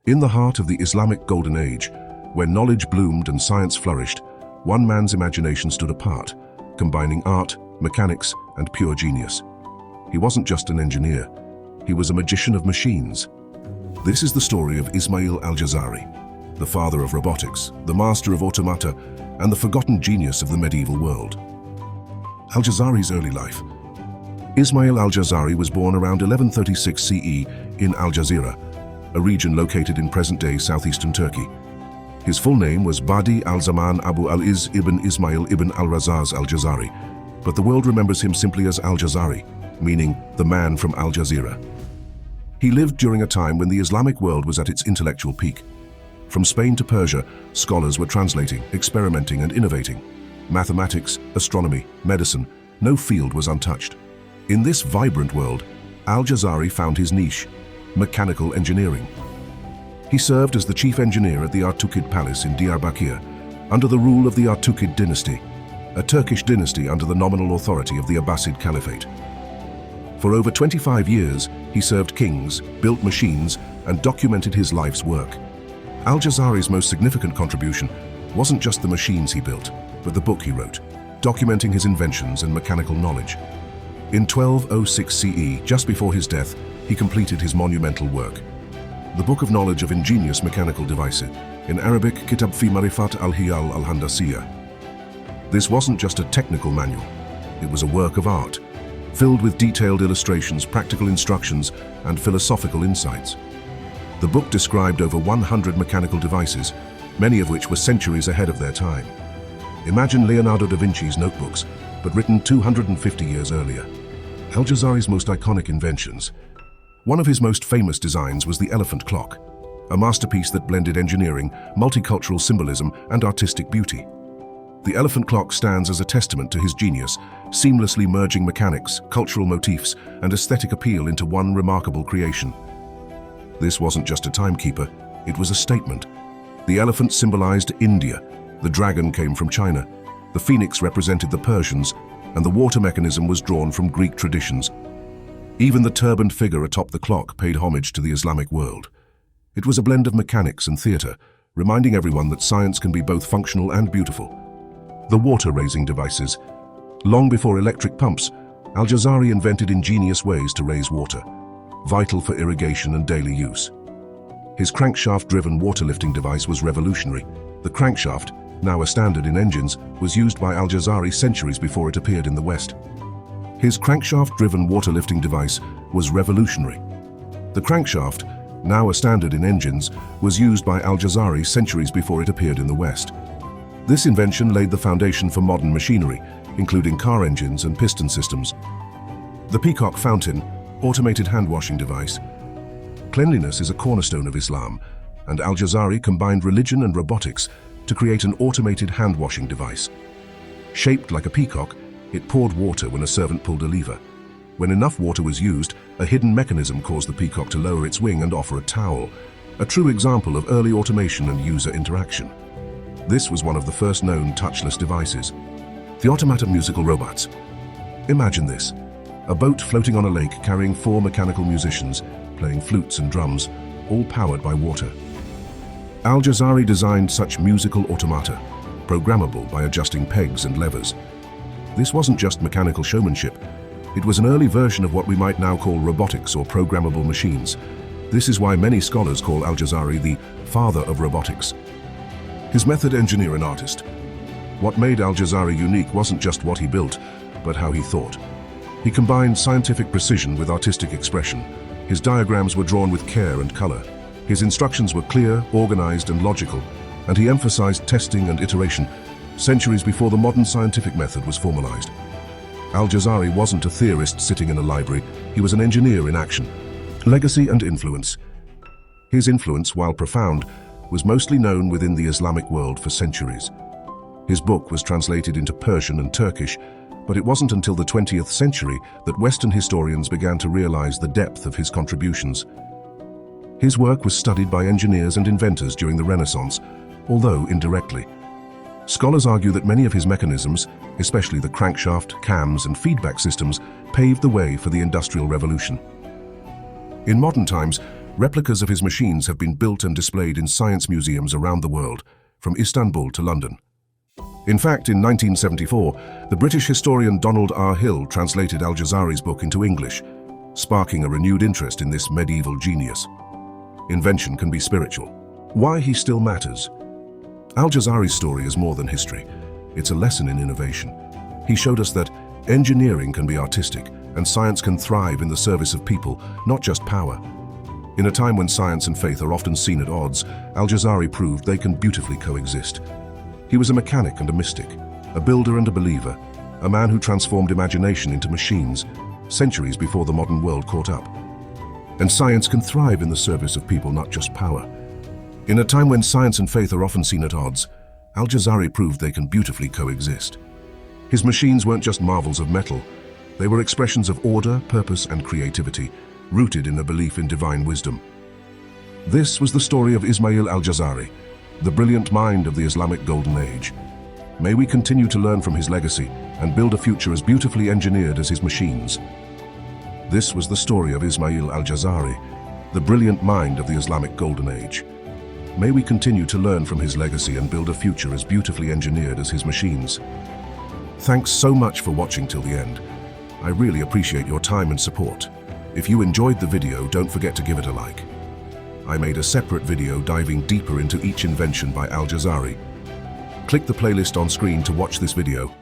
In the heart of the Islamic Golden Age, when knowledge bloomed and science flourished, one man's imagination stood apart, combining art, mechanics, and pure genius. He wasn't just an engineer, he was a magician of machines. This is the story of Ismail al-Jazari, the father of robotics, the master of automata, and the forgotten genius of the medieval world. Al-Jazari's early life. Ismail al-Jazari was born around 1136 CE in Al Jazeera, a region located in present-day southeastern Turkey. His full name was Badi al-Zaman Abu al-Iz ibn Ismail ibn al-Razaz al-Jazari, but the world remembers him simply as al-Jazari, meaning the man from Al Jazeera. He lived during a time when the Islamic world was at its intellectual peak. From Spain to Persia, scholars were translating, experimenting, and innovating. Mathematics, astronomy, medicine, no field was untouched. In this vibrant world, al-Jazari found his niche: mechanical engineering. He served as the chief engineer at the Artukid Palace in Diyarbakir, under the rule of the Artukid dynasty, a Turkish dynasty under the nominal authority of the Abbasid Caliphate. For over 25 years, he served kings, built machines, and documented his life's work. Al-Jazari's most significant contribution wasn't just the machines he built, but the book he wrote, documenting his inventions and mechanical knowledge. In 1206 CE, just before his death, he completed his monumental work, the Book of Knowledge of Ingenious Mechanical Devices, in Arabic, Kitab fi Marifat al-Hiyal al-Handasiyya. This wasn't just a technical manual, it was a work of art, filled with detailed illustrations, practical instructions, and philosophical insights. The book described over 100 mechanical devices, many of which were centuries ahead of their time. Imagine Leonardo da Vinci's notebooks, but written 250 years earlier. Al-Jazari's most iconic inventions. One of his most famous designs was the elephant clock, a masterpiece that blended engineering, multicultural symbolism, and artistic beauty. The elephant clock stands as a testament to his genius, seamlessly merging mechanics, cultural motifs, and aesthetic appeal into one remarkable creation. This wasn't just a timekeeper, it was a statement. The elephant symbolized India, the dragon came from China, the phoenix represented the Persians, and the water mechanism was drawn from Greek traditions. Even the turbaned figure atop the clock paid homage to the Islamic world. It was a blend of mechanics and theater, reminding everyone that science can be both functional and beautiful. The water-raising devices. Long before electric pumps, Al-Jazari invented ingenious ways to raise water, vital for irrigation and daily use. His crankshaft-driven water-lifting device was revolutionary. The crankshaft, now a standard in engines, was used by Al-Jazari centuries before it appeared in the West. His crankshaft-driven water-lifting device was revolutionary. The crankshaft, now a standard in engines, was used by Al-Jazari centuries before it appeared in the West. This invention laid the foundation for modern machinery, including car engines and piston systems. The Peacock Fountain, automated hand-washing device. Cleanliness is a cornerstone of Islam, and Al-Jazari combined religion and robotics to create an automated hand-washing device. Shaped like a peacock, it poured water when a servant pulled a lever. When enough water was used, a hidden mechanism caused the peacock to lower its wing and offer a towel, a true example of early automation and user interaction. This was one of the first known touchless devices. The Automata musical robots. Imagine this: a boat floating on a lake carrying 4 mechanical musicians, playing flutes and drums, all powered by water. Al-Jazari designed such musical automata, programmable by adjusting pegs and levers. This wasn't just mechanical showmanship, it was an early version of what we might now call robotics or programmable machines. This is why many scholars call Al-Jazari the father of robotics. His method: engineer and artist. What made Al-Jazari unique wasn't just what he built, but how he thought. He combined scientific precision with artistic expression. His diagrams were drawn with care and color. His instructions were clear, organized, and logical, and he emphasized testing and iteration, centuries before the modern scientific method was formalized. Al-Jazari wasn't a theorist sitting in a library, he was an engineer in action. Legacy and influence. His influence, while profound, was mostly known within the Islamic world for centuries. His book was translated into Persian and Turkish, but it wasn't until the 20th century that Western historians began to realize the depth of his contributions. His work was studied by engineers and inventors during the Renaissance, although indirectly. Scholars argue that many of his mechanisms, especially the crankshaft, cams, and feedback systems, paved the way for the Industrial Revolution. In modern times, Replicas of his machines have been built and displayed in science museums around the world, from Istanbul to London. In fact, in 1974, the British historian Donald R. Hill translated Al-Jazari's book into English, sparking a renewed interest in this medieval genius. Invention can be spiritual. Why he still matters? Al-Jazari's story is more than history. It's a lesson in innovation. He showed us that engineering can be artistic, and science can thrive in the service of people, not just power. In a time when science and faith are often seen at odds, Al-Jazari proved they can beautifully coexist. He was a mechanic and a mystic, a builder and a believer, a man who transformed imagination into machines, centuries before the modern world caught up. And science can thrive in the service of people, not just power. In a time when science and faith are often seen at odds, Al-Jazari proved they can beautifully coexist. His machines weren't just marvels of metal. They were expressions of order, purpose, and creativity, rooted in a belief in divine wisdom. This was the story of Ismail Al-Jazari, the brilliant mind of the Islamic Golden Age. May we continue to learn from his legacy and build a future as beautifully engineered as his machines. This was the story of Ismail Al-Jazari, the brilliant mind of the Islamic Golden Age. May we continue to learn from his legacy and build a future as beautifully engineered as his machines. Thanks so much for watching till the end. I really appreciate your time and support. If you enjoyed the video, don't forget to give it a like. I made a separate video diving deeper into each invention by Al-Jazari. Click the playlist on screen to watch this video.